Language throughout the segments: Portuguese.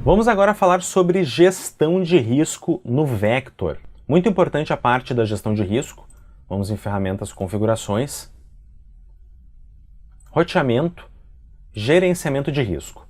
Vamos agora falar sobre gestão de risco no Vector. Muito importante a parte da gestão de risco. Vamos em ferramentas, configurações, roteamento, gerenciamento de risco.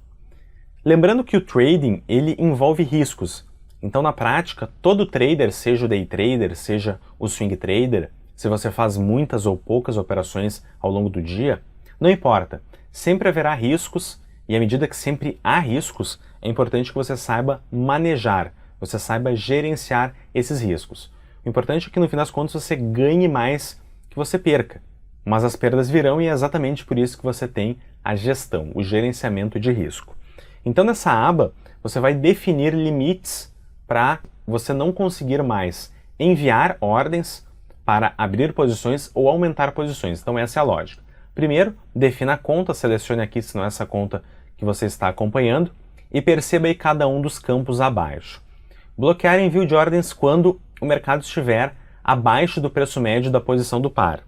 Lembrando que o trading ele envolve riscos. Então, na prática, todo trader, seja o day trader, seja o swing trader, se você faz muitas ou poucas operações ao longo do dia, não importa. Sempre haverá riscos e à medida que sempre há riscos, é importante que você saiba manejar, você saiba gerenciar esses riscos. O importante é que no fim das contas você ganhe mais que você perca. Mas as perdas virão e é exatamente por isso que você tem a gestão, o gerenciamento de risco. Então nessa aba você vai definir limites para você não conseguir mais enviar ordens para abrir posições ou aumentar posições. Então essa é a lógica. Primeiro, defina a conta, selecione aqui se não é essa conta que você está acompanhando e perceba aí cada um dos campos abaixo. Bloquear envio de ordens quando o mercado estiver abaixo do preço médio da posição do par.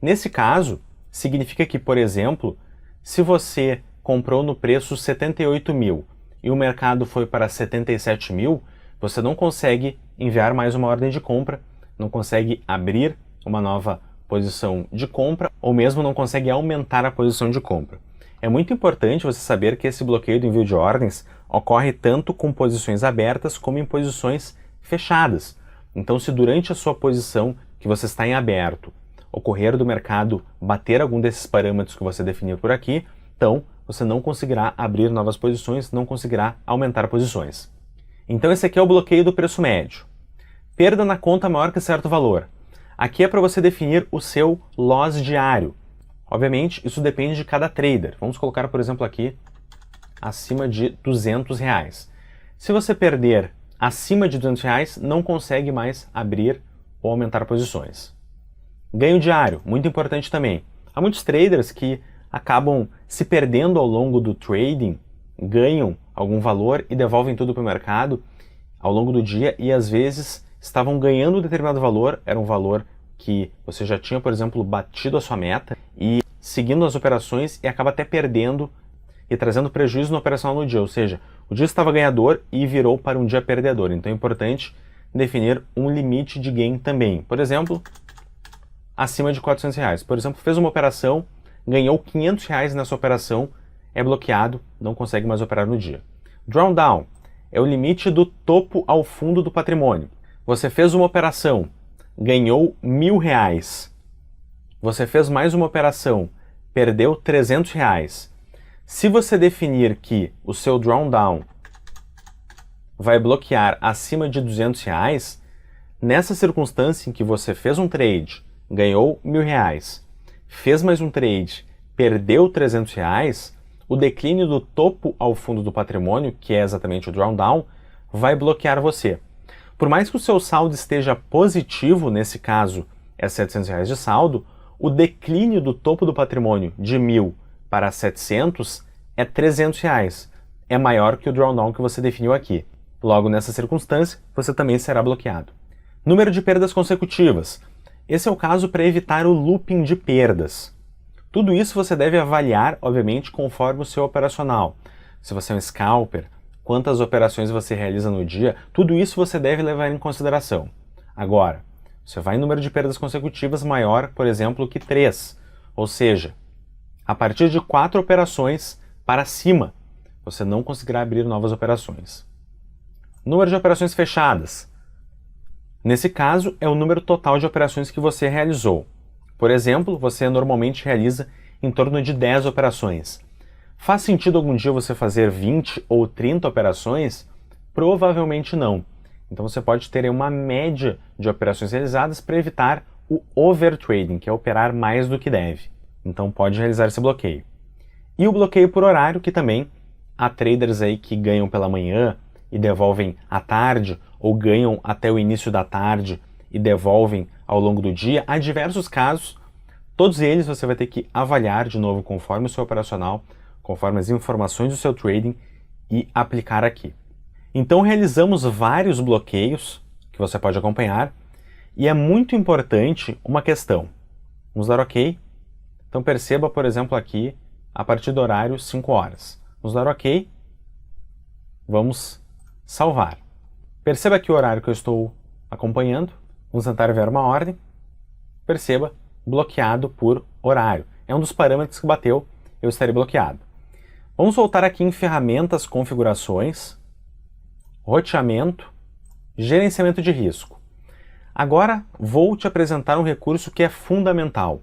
Nesse caso, significa que, por exemplo, se você comprou no preço 78 mil e o mercado foi para 77 mil, você não consegue enviar mais uma ordem de compra, não consegue abrir uma nova posição de compra ou mesmo não consegue aumentar a posição de compra. É muito importante você saber que esse bloqueio do envio de ordens ocorre tanto com posições abertas como em posições fechadas. Então, se durante a sua posição que você está em aberto ocorrer do mercado bater algum desses parâmetros que você definiu por aqui, então você não conseguirá abrir novas posições, não conseguirá aumentar posições. Então esse aqui é o bloqueio do preço médio. Perda na conta maior que certo valor. Aqui é para você definir o seu loss diário. Obviamente, isso depende de cada trader. Vamos colocar, por exemplo, aqui acima de R$200. Se você perder acima de R$200, não consegue mais abrir ou aumentar posições. Ganho diário, muito importante também. Há muitos traders que acabam se perdendo ao longo do trading, ganham algum valor e devolvem tudo para o mercado ao longo do dia e às vezes estavam ganhando um determinado valor, era um valor que você já tinha, por exemplo, batido a sua meta e seguindo as operações e acaba até perdendo e trazendo prejuízo no operacional no dia, ou seja, o dia estava ganhador e virou para um dia perdedor. Então é importante definir um limite de gain também. Por exemplo, acima de R$400. Por exemplo, fez uma operação, ganhou R$500 nessa operação, é bloqueado, não consegue mais operar no dia. Drawdown é o limite do topo ao fundo do patrimônio. Você fez uma operação, ganhou R$1.000. Você fez mais uma operação, perdeu R$300. Se você definir que o seu drawdown vai bloquear acima de R$200, nessa circunstância em que você fez um trade, ganhou R$1.000, fez mais um trade, perdeu R$300, o declínio do topo ao fundo do patrimônio, que é exatamente o drawdown, vai bloquear você. Por mais que o seu saldo esteja positivo, nesse caso é R$700 de saldo, o declínio do topo do patrimônio de 1.000 para 700 é R$300. É maior que o drawdown que você definiu aqui. Logo, nessa circunstância, você também será bloqueado. Número de perdas consecutivas. Esse é o caso para evitar o looping de perdas. Tudo isso você deve avaliar, obviamente, conforme o seu operacional. Se você é um scalper, quantas operações você realiza no dia, tudo isso você deve levar em consideração. Agora, você vai em número de perdas consecutivas maior, por exemplo, que 3. Ou seja, a partir de 4 operações para cima, você não conseguirá abrir novas operações. Número de operações fechadas. Nesse caso, é o número total de operações que você realizou. Por exemplo, você normalmente realiza em torno de 10 operações. Faz sentido algum dia você fazer 20 ou 30 operações? Provavelmente não. Então você pode ter uma média de operações realizadas para evitar o overtrading, que é operar mais do que deve. Então pode realizar esse bloqueio. E o bloqueio por horário, que também há traders aí que ganham pela manhã e devolvem à tarde, ou ganham até o início da tarde e devolvem ao longo do dia. Há diversos casos, todos eles você vai ter que avaliar de novo conforme o seu operacional, conforme as informações do seu trading e aplicar aqui. Então realizamos vários bloqueios que você pode acompanhar e é muito importante uma questão. Vamos dar OK? Então perceba, por exemplo, aqui, a partir do horário 5 horas. Vamos dar OK. Vamos salvar. Perceba aqui o horário que eu estou acompanhando. Vamos tentar ver uma ordem. Perceba, bloqueado por horário. É um dos parâmetros que bateu, eu estarei bloqueado. Vamos voltar aqui em Ferramentas, Configurações, Roteamento, Gerenciamento de Risco. Agora vou te apresentar um recurso que é fundamental.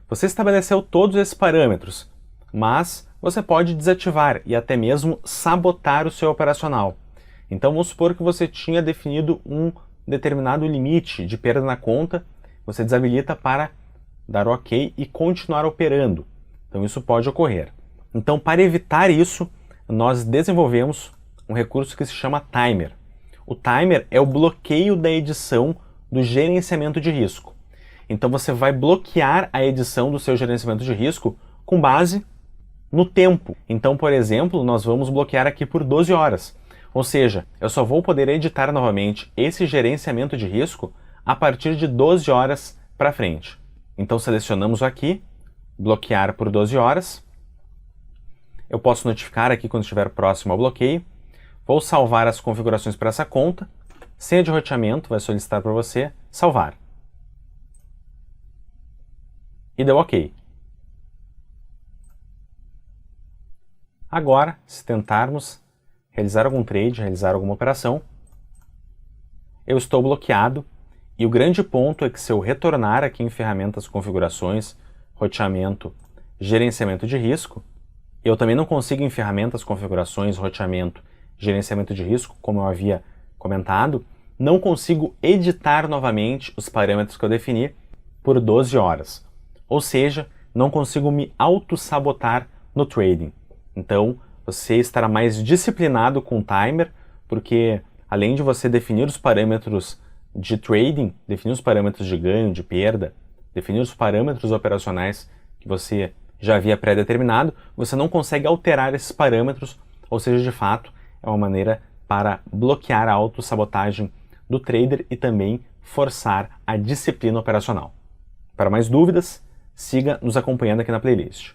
Você estabeleceu todos esses parâmetros, mas você pode desativar e até mesmo sabotar o seu operacional. Então vamos supor que você tinha definido um determinado limite de perda na conta, você desabilita para dar OK e continuar operando. Então isso pode ocorrer. Então, para evitar isso, nós desenvolvemos um recurso que se chama Timer. O Timer é o bloqueio da edição do gerenciamento de risco. Então você vai bloquear a edição do seu gerenciamento de risco com base no tempo. Então, por exemplo, nós vamos bloquear aqui por 12 horas. Ou seja, eu só vou poder editar novamente esse gerenciamento de risco a partir de 12 horas para frente. Então selecionamos aqui, bloquear por 12 horas. Eu posso notificar aqui quando estiver próximo ao bloqueio. Vou salvar as configurações para essa conta. Senha de roteamento vai solicitar para você salvar. E deu OK. Agora, se tentarmos realizar algum trade, realizar alguma operação, eu estou bloqueado. E o grande ponto é que se eu retornar aqui em Ferramentas, Configurações, Roteamento, Gerenciamento de Risco, eu também não consigo em Ferramentas, Configurações, Roteamento, Gerenciamento de Risco, como eu havia comentado, não consigo editar novamente os parâmetros que eu defini por 12 horas. Ou seja, não consigo me auto-sabotar no trading. Então, você estará mais disciplinado com o timer, porque além de você definir os parâmetros de trading, definir os parâmetros de ganho, de perda, definir os parâmetros operacionais que você já havia pré-determinado, você não consegue alterar esses parâmetros, ou seja, de fato, é uma maneira para bloquear a autossabotagem do trader e também forçar a disciplina operacional. Para mais dúvidas, siga nos acompanhando aqui na playlist.